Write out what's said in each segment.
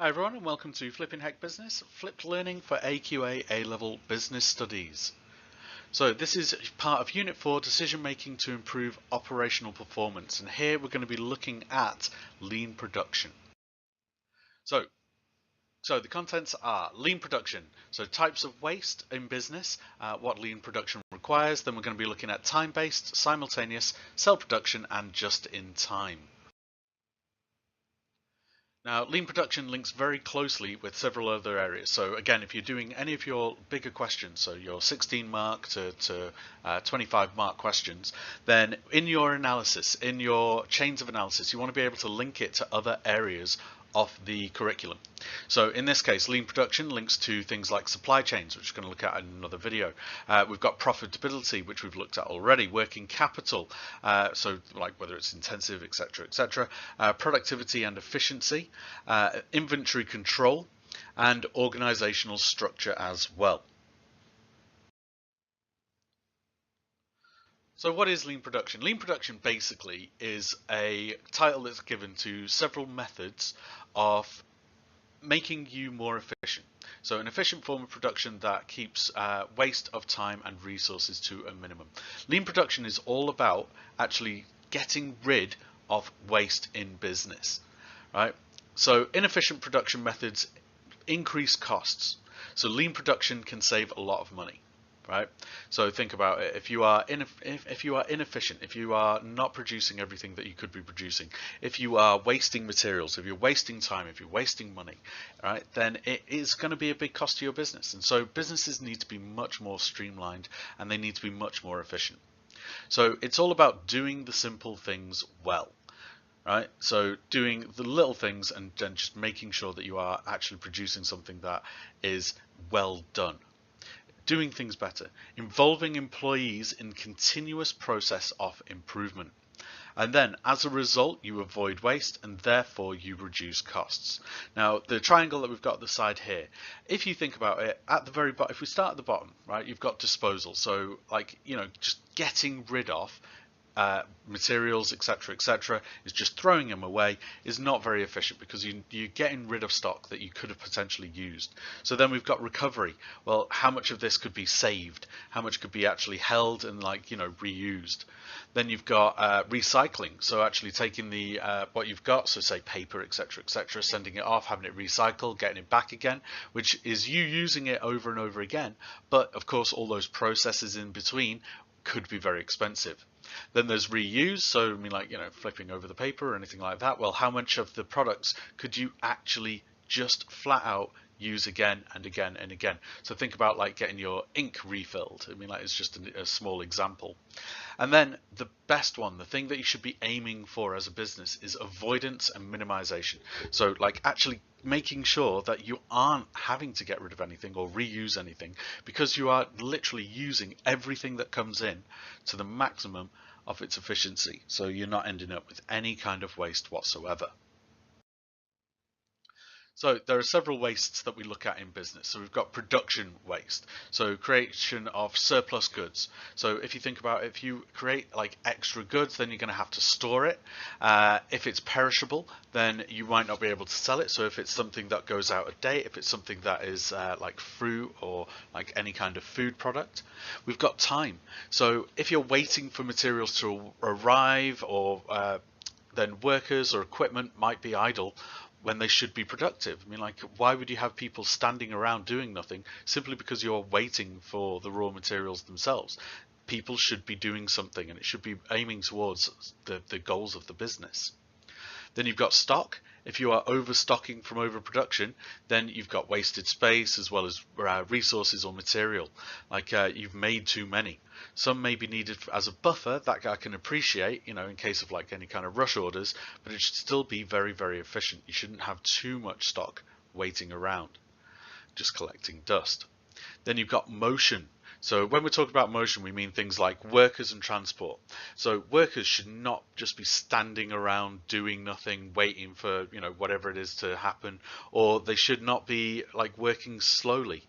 Hi everyone and welcome to Flipping Heck Business, Flipped Learning for AQA A-Level Business Studies. So this is part of Unit 4, Decision Making to Improve Operational Performance, and here we're going to be looking at lean production. So the contents are lean production, so types of waste in business, what lean production requires, then we're going to be looking at time-based, simultaneous, cell production and just-in-time. Now, lean production links very closely with several other areas. So again, if you're doing any of your bigger questions, so your 16 mark to 25 mark questions, then in your analysis, in your chains of analysis, you want to be able to link it to other areas of the curriculum. So in this case, lean production links to things like supply chains, which we're going to look at in another video. We've got profitability, which we've looked at already, working capital, so like whether it's intensive, etc., productivity and efficiency, inventory control, and organizational structure as well. So what is lean production? Lean production basically is a title that's given to several methods of making you more efficient. So an efficient form of production that keeps waste of time and resources to a minimum. Lean production is all about actually getting rid of waste in business, right? So inefficient production methods increase costs. So lean production can save a lot of money. Right? So think about it. If you are inefficient, if you are not producing everything that you could be producing, if you are wasting materials, if you're wasting time, if you're wasting money, right, then it is going to be a big cost to your business. And so businesses need to be much more streamlined and they need to be much more efficient. So it's all about doing the simple things well. Right, so doing the little things and then just making sure that you are actually producing something that is well done. Doing things better, involving employees in continuous process of improvement. And then as a result, you avoid waste and therefore you reduce costs. Now, the triangle that we've got at the side here, if you think about it, at the very bottom, if we start at the bottom, right, you've got disposal. So like, just getting rid of materials, etc., is just throwing them away is not very efficient because you're getting rid of stock that you could have potentially used. So then we've got recovery. Well, how much of this could be saved? How much could be actually held and reused? Then you've got recycling. So actually taking the what you've got, so say paper, etc., sending it off, having it recycled, getting it back again, which is you using it over and over again. But of course, all those processes in between could be very expensive. Then there's reuse, so I mean flipping over the paper or anything like that. Well, how much of the products could you actually just flat out use again and again and again? So think about like getting your ink refilled. I mean, it's just a small example. And then the best one, the thing that you should be aiming for as a business, is avoidance and minimization. So like actually making sure that you aren't having to get rid of anything or reuse anything because you are literally using everything that comes in to the maximum of its efficiency. So you're not ending up with any kind of waste whatsoever. So there are several wastes that we look at in business. So we've got production waste, so creation of surplus goods. So if you think about it, if you create like extra goods, then you're going to have to store it. If it's perishable, then you might not be able to sell it. So if it's something that goes out of date, if it's something that is like fruit or like any kind of food product, we've got time. So if you're waiting for materials to arrive or then workers or equipment might be idle when they should be productive. I mean, like, why would you have people standing around doing nothing simply because you're waiting for the raw materials themselves? People should be doing something and it should be aiming towards the goals of the business. Then you've got stock. If you are overstocking from overproduction, then you've got wasted space as well as resources or material. Like you've made too many. Some may be needed as a buffer that I can appreciate, in case of like any kind of rush orders, but it should still be very, very efficient. You shouldn't have too much stock waiting around, just collecting dust. Then you've got motion. So when we talk about motion, we mean things like workers and transport. So workers should not just be standing around doing nothing, waiting for whatever it is to happen, or they should not be like working slowly.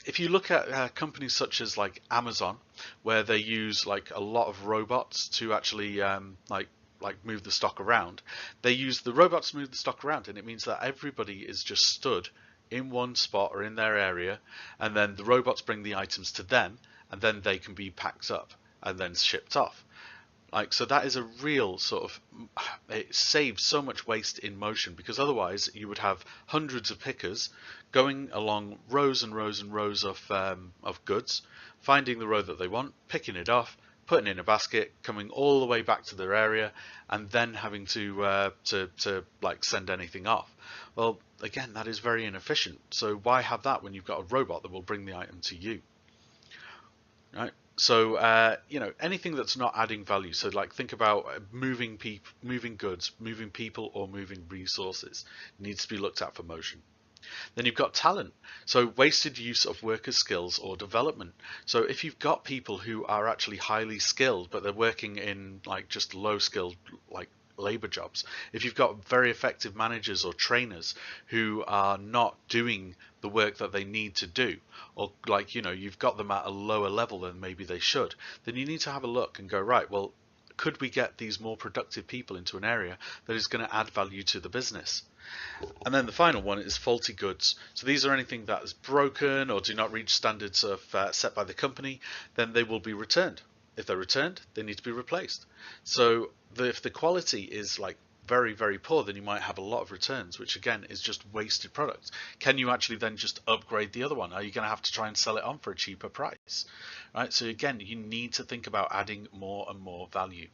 If you look at companies such as like Amazon, where they use like a lot of robots to actually like like move the stock around, they use the robots to move the stock around, and it means that everybody is just stood in one spot or in their area, and then the robots bring the items to them, and then they can be packed up and then shipped off. Like, so that is a real sort of, it saves so much waste in motion, because otherwise you would have hundreds of pickers going along rows and rows and rows of goods, finding the row that they want, picking it off, putting it in a basket, coming all the way back to their area, and then having to like send anything off. Well, again, that is very inefficient. So why have that when you've got a robot that will bring the item to you? Right. So anything that's not adding value. So like think about moving goods, moving people, or moving resources needs to be looked at for motion. Then you've got talent. So wasted use of workers' skills or development. So if you've got people who are actually highly skilled, but they're working in like just low skilled like labor jobs, if you've got very effective managers or trainers who are not doing the work that they need to do, or like you've got them at a lower level than maybe they should, then you need to have a look and go, right, well, could we get these more productive people into an area that is going to add value to the business? And then the final one is faulty goods. So these are anything that is broken or do not reach standards of set by the company, then they will be returned. If they're returned, they need to be replaced. So if the quality is like very, very poor, then you might have a lot of returns, which again is just wasted product. Can you actually then just upgrade the other one? Are you going to have to try and sell it on for a cheaper price? Right. So again, you need to think about adding more and more value.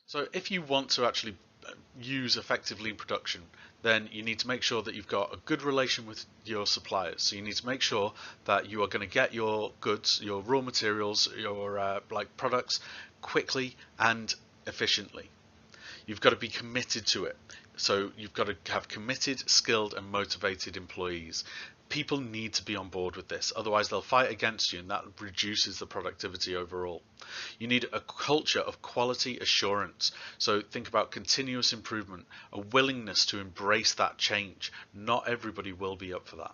So if you want to actually use effective lean production, then you need to make sure that you've got a good relation with your suppliers. So you need to make sure that you are going to get your goods, your raw materials, your like products quickly and efficiently. You've got to be committed to it. So you've got to have committed, skilled and motivated employees. People need to be on board with this, otherwise they'll fight against you, and that reduces the productivity overall. You need a culture of quality assurance. So think about continuous improvement, a willingness to embrace that change. Not everybody will be up for that.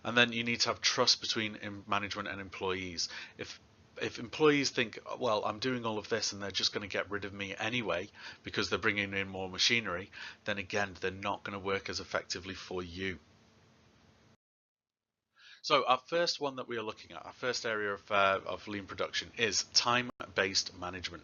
And then you need to have trust between management and employees. If employees think, well, I'm doing all of this and they're just going to get rid of me anyway because they're bringing in more machinery, then again, they're not going to work as effectively for you. So our first one that we are looking at, our first area of lean production is time-based management.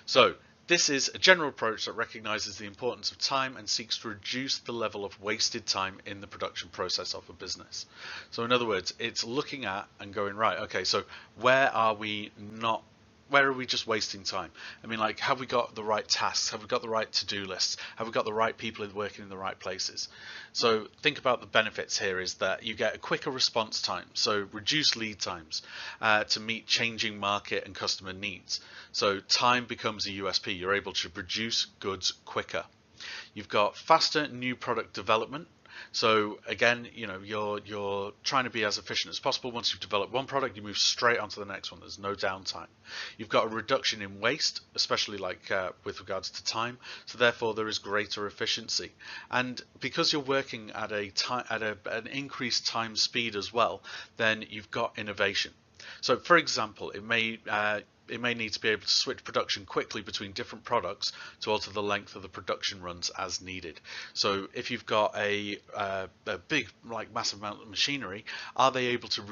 So this is a general approach that recognizes the importance of time and seeks to reduce the level of wasted time in the production process of a business. So in other words, it's looking at and going, right, okay, so where are we just wasting time? I mean, like, have we got the right tasks? Have we got the right to-do lists? Have we got the right people working in the right places? So think about the benefits here is that you get a quicker response time, so reduce lead times to meet changing market and customer needs. So time becomes a USP. You're able to produce goods quicker. You've got faster new product development. So again, you're trying to be as efficient as possible. Once you've developed one product, you move straight onto the next one. There's no downtime. You've got a reduction in waste, especially like with regards to time. So therefore, there is greater efficiency. And because you're working at an increased time speed as well, then you've got innovation. So for example, it may need to be able to switch production quickly between different products to alter the length of the production runs as needed. So if you've got a big, like, massive amount of machinery, are they able to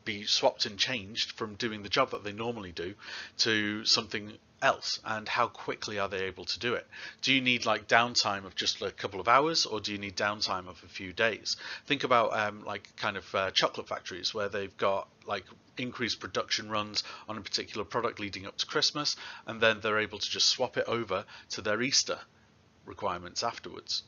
be swapped and changed from doing the job that they normally do to something else, and how quickly are they able to do it? Do you need like downtime of just a couple of hours, or do you need downtime of a few days? Think about chocolate factories where they've got like increased production runs on a particular product leading up to Christmas, and then they're able to just swap it over to their Easter requirements afterwards.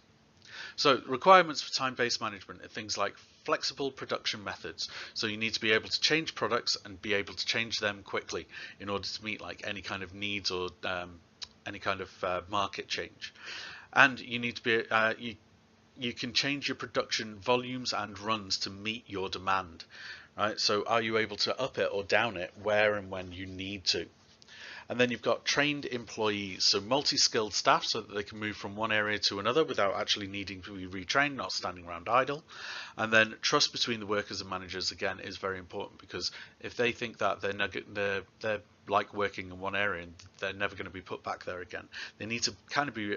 So requirements for time-based management are things like flexible production methods. So you need to be able to change products and be able to change them quickly in order to meet like any kind of needs or any kind of market change. And you need to be you can change your production volumes and runs to meet your demand. Right? So are you able to up it or down it where and when you need to? And then you've got trained employees, so multi-skilled staff so that they can move from one area to another without actually needing to be retrained, not standing around idle. And then trust between the workers and managers, again, is very important, because if they think that they're like working in one area and they're never going to be put back there again, they need to kind of be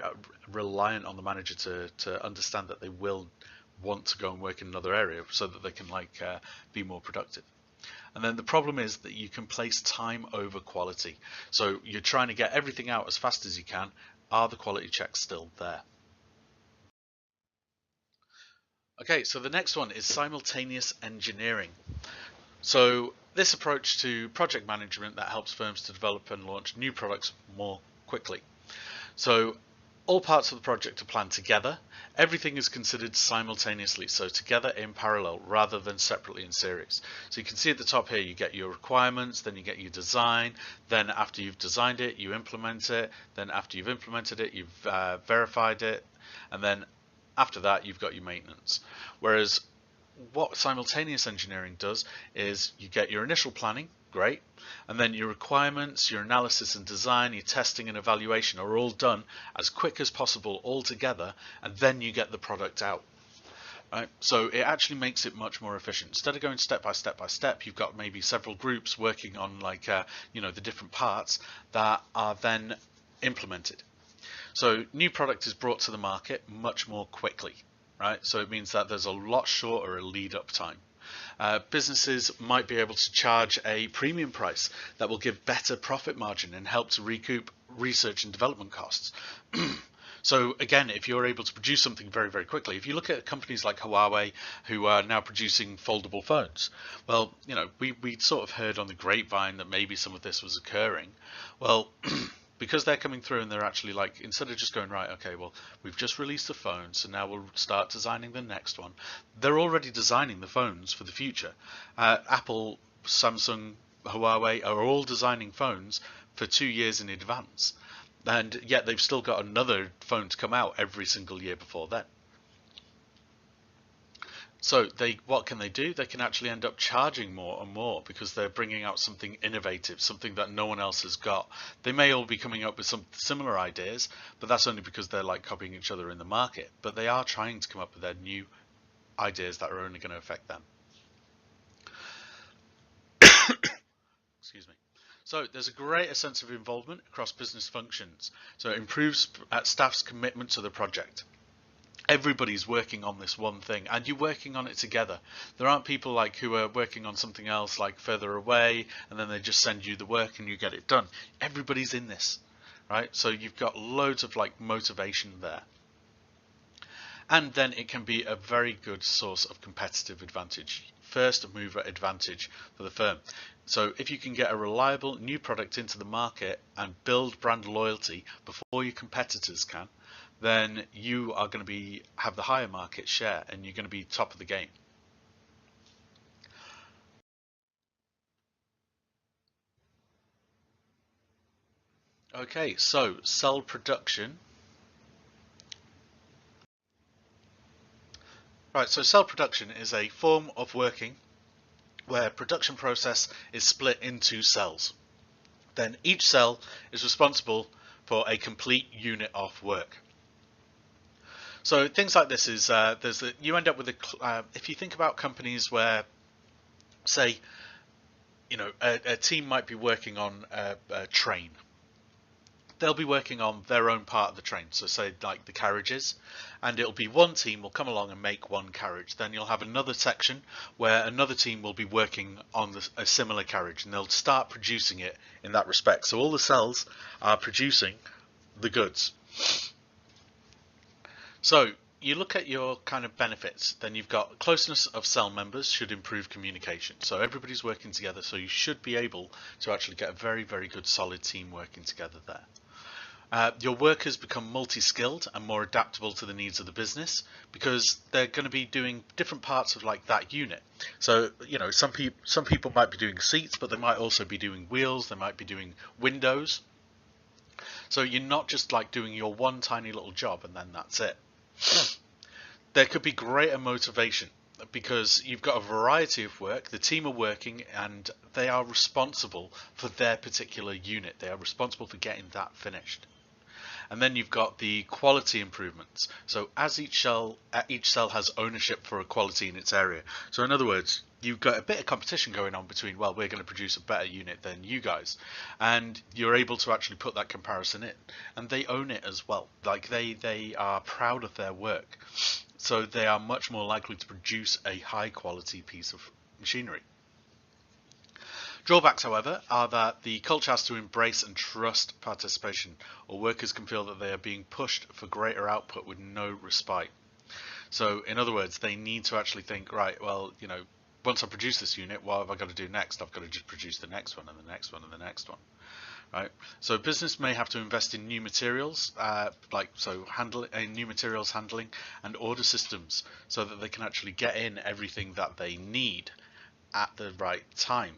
reliant on the manager to understand that they will want to go and work in another area so that they can be more productive. And then the problem is that you can place time over quality. So you're trying to get everything out as fast as you can. Are the quality checks still there? Okay, so the next one is simultaneous engineering. So this approach to project management that helps firms to develop and launch new products more quickly. So all parts of the project are planned together. Everything is considered simultaneously, so together in parallel rather than separately in series. So you can see at the top here, you get your requirements, then you get your design, then after you've designed it, you implement it, then after you've implemented it, you've verified it, and then after that, you've got your maintenance. Whereas what simultaneous engineering does is you get your initial planning, great, and then your requirements, your analysis and design, your testing and evaluation are all done as quick as possible all together, and then you get the product out. Right? So it actually makes it much more efficient. Instead of going step by step by step, you've got maybe several groups working on the different parts that are then implemented. So new product is brought to the market much more quickly. Right? So it means that there's a lot shorter a lead up time. Businesses might be able to charge a premium price that will give better profit margin and help to recoup research and development costs. So again, if you're able to produce something very, very quickly, if you look at companies like Huawei, who are now producing foldable phones, well, we sort of heard on the grapevine that maybe some of this was occurring. Well, because they're coming through and they're actually instead of just going, right, okay, well, we've just released the phone, so now we'll start designing the next one. They're already designing the phones for the future. Apple, Samsung, Huawei are all designing phones for 2 years in advance. And yet they've still got another phone to come out every single year before then. So what can they do? They can actually end up charging more and more because they're bringing out something innovative, something that no one else has got. They may all be coming up with some similar ideas, but that's only because they're copying each other in the market. But they are trying to come up with their new ideas that are only going to affect them. Excuse me. So there's a greater sense of involvement across business functions. So it improves staff's commitment to the project. Everybody's working on this one thing and you're working on it together. There aren't people who are working on something else further away and then they just send you the work and you get it done. Everybody's in this, right? So you've got loads of motivation there. And then it can be a very good source of competitive advantage, first mover advantage for the firm. So if you can get a reliable new product into the market and build brand loyalty before your competitors can, then you are going to have the higher market share and you're going to be top of the game. Okay, so cell production. Right, so cell production is a form of working where production process is split into cells. Then each cell is responsible for a complete unit of work. So things like this is you end up with if you think about companies where, say, a team might be working on a train. They'll be working on their own part of the train, so say the carriages, and it'll be one team will come along and make one carriage. Then you'll have another section where another team will be working on a similar carriage, and they'll start producing it in that respect. So all the cells are producing the goods. So you look at your kind of benefits, then you've got closeness of cell members should improve communication. So everybody's working together, so you should be able to actually get a very, very good solid team working together there. Your workers become multi-skilled and more adaptable to the needs of the business because they're going to be doing different parts of that unit. So some people might be doing seats, but they might also be doing wheels. They might be doing windows. So you're not just doing your one tiny little job and then that's it. There could be greater motivation because you've got a variety of work. The team are working and they are responsible for their particular unit. They are responsible for getting that finished. And then you've got the quality improvements. So as each cell has ownership for a quality in its area. So in other words, you've got a bit of competition going on between, well, we're going to produce a better unit than you guys, and you're able to actually put that comparison in, and they own it as well. Like they are proud of their work, so they are much more likely to produce a high quality piece of machinery. Drawbacks, however, are that the culture has to embrace and trust participation, or workers can feel that they are being pushed for greater output with no respite. So, in other words, they need to actually think, right, well, once I produce this unit, what have I got to do next? I've got to just produce the next one and the next one and the next one. Right. So business may have to invest in new materials, new materials handling and order systems, so that they can actually get in everything that they need at the right time.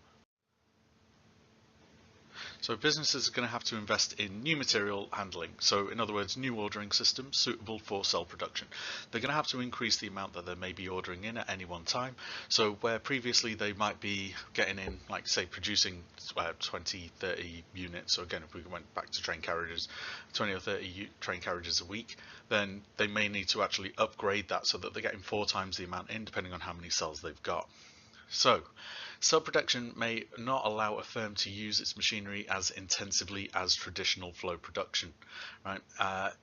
So businesses are going to have to invest in new material handling. So in other words, new ordering systems suitable for cell production. They're going to have to increase the amount that they may be ordering in at any one time. So where previously they might be getting in, like say producing 20, 30 units. So again, if we went back to train carriages, 20 or 30 train carriages a week, then they may need to actually upgrade that so that they're getting 4 times the amount in, depending on how many cells they've got. So, cell production may not allow a firm to use its machinery as intensively as traditional flow production, right?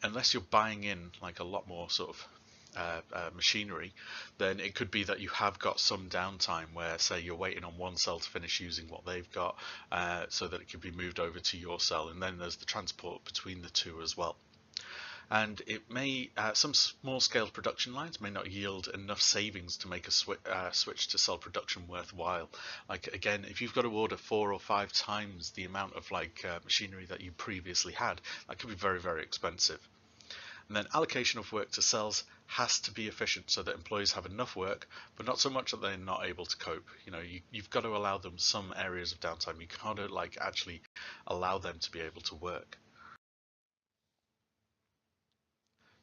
Unless you're buying in like a lot more sort of machinery, then it could be that you have got some downtime where, say, you're waiting on one cell to finish using what they've got, so that it can be moved over to your cell, and then there's the transport between the two as well. And it may some small-scale production lines may not yield enough savings to make a switch to cell production worthwhile. Like again, if you've got to order 4 or 5 times the amount of machinery that you previously had, that could be very, very expensive. And then allocation of work to cells has to be efficient so that employees have enough work, but not so much that they're not able to cope. You've got to allow them some areas of downtime. You can't actually allow them to be able to work.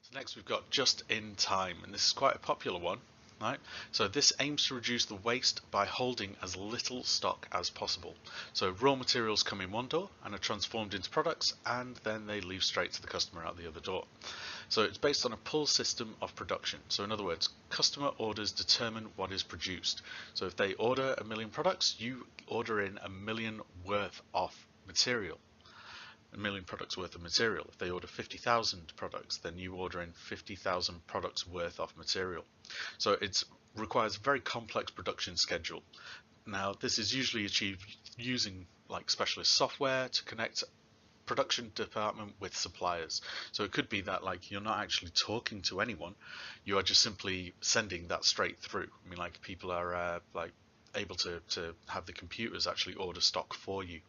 So next we've got just-in-time, and this is quite a popular one, right? So this aims to reduce the waste by holding as little stock as possible. So raw materials come in one door and are transformed into products, and then they leave straight to the customer out the other door. So it's based on a pull system of production. So in other words, customer orders determine what is produced. So if they order 1 million products, you order in 1 million worth of material. 1 million products worth of material. If they order 50,000 products, then you order in 50,000 products worth of material. So it requires a very complex production schedule. Now, this is usually achieved using specialist software to connect production department with suppliers. So it could be that you're not actually talking to anyone, you are just simply sending that straight through. I mean, people are able to have the computers actually order stock for you.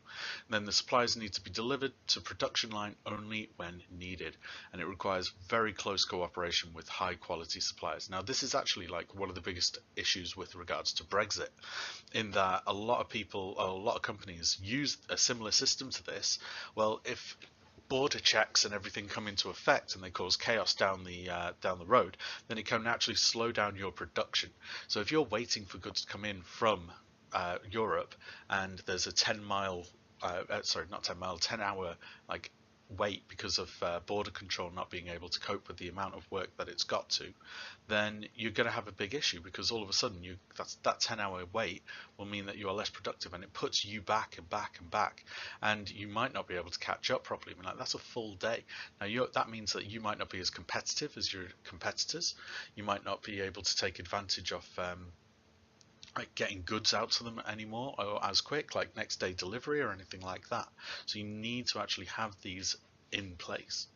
And then the supplies need to be delivered to production line only when needed, and it requires very close cooperation with high quality suppliers. Now this is actually one of the biggest issues with regards to Brexit, in that a lot of companies use a similar system to this. Well, if border checks and everything come into effect and they cause chaos down the road, then it can actually slow down your production. So if you're waiting for goods to come in from Europe, and there's a 10 hour wait because of border control not being able to cope with the amount of work that it's got to, then you're going to have a big issue, because all of a sudden that 10-hour wait will mean that you are less productive, and it puts you back and back and back, and you might not be able to catch up properly. I mean, that's a full day. Now that means that you might not be as competitive as your competitors. You might not be able to take advantage of getting goods out to them anymore, or as quick, like next day delivery or anything like that. So you need to actually have these in place.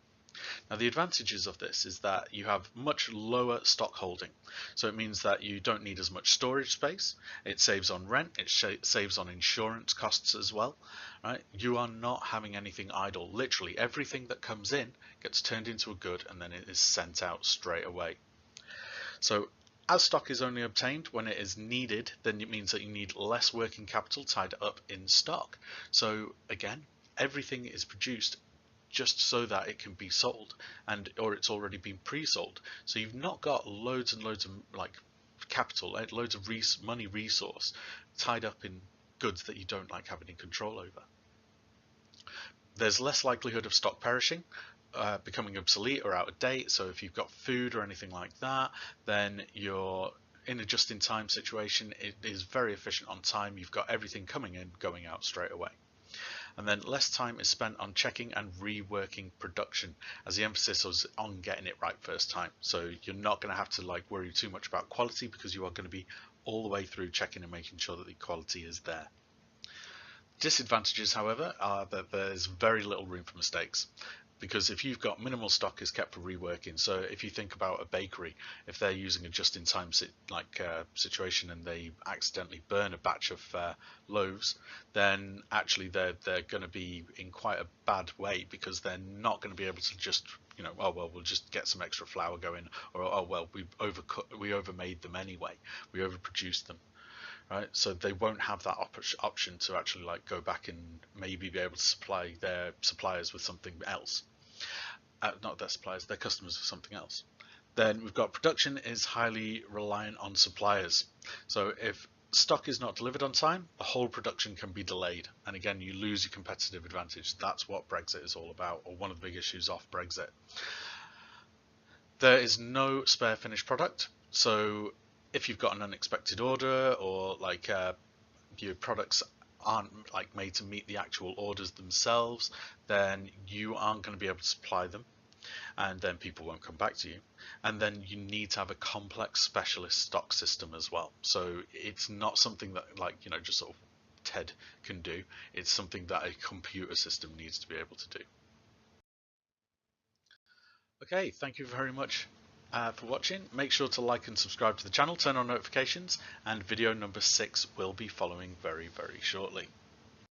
Now the advantages of this is that you have much lower stock holding. So it means that you don't need as much storage space. It saves on rent. It saves on insurance costs as well. Right? You are not having anything idle. Literally everything that comes in gets turned into a good, and then it is sent out straight away. So as stock is only obtained when it is needed, then it means that you need less working capital tied up in stock. So again, everything is produced just so that it can be sold, or it's already been pre-sold. So you've not got loads and loads of capital, loads of money resource tied up in goods that you don't like having in control over. There's less likelihood of stock perishing, becoming obsolete or out of date. So if you've got food or anything like that, then you're in a just-in-time situation. It is very efficient on time. You've got everything coming in, going out straight away. And then less time is spent on checking and reworking production, as the emphasis is on getting it right first time. So you're not going to have to like worry too much about quality, because you are going to be all the way through checking and making sure that the quality is there. Disadvantages, however, are that there's very little room for mistakes, because if you've got minimal stock is kept for reworking. So if you think about a bakery, if they're using a just-in-time situation and they accidentally burn a batch of loaves, then actually they're going to be in quite a bad way, because they're not going to be able to just, you know, oh well, we'll just get some extra flour going, or oh well, we overmade them anyway, we overproduced them. Right, so they won't have that option to actually like go back and maybe be able to supply their suppliers with something else. Not their suppliers, their customers with something else. Then we've got production is highly reliant on suppliers. So if stock is not delivered on time, the whole production can be delayed, and again you lose your competitive advantage. That's what Brexit is all about, or one of the big issues of Brexit. There is no spare finished product, so if you've got an unexpected order, or like your products aren't like made to meet the actual orders themselves, then you aren't going to be able to supply them, and then people won't come back to you. And then you need to have a complex specialist stock system as well. So it's not something that, like, you know, just sort of TED can do. It's something that a computer system needs to be able to do. Okay, thank you very much for watching. Make sure to like and subscribe to the channel, turn on notifications, and video number 6 will be following very, very shortly.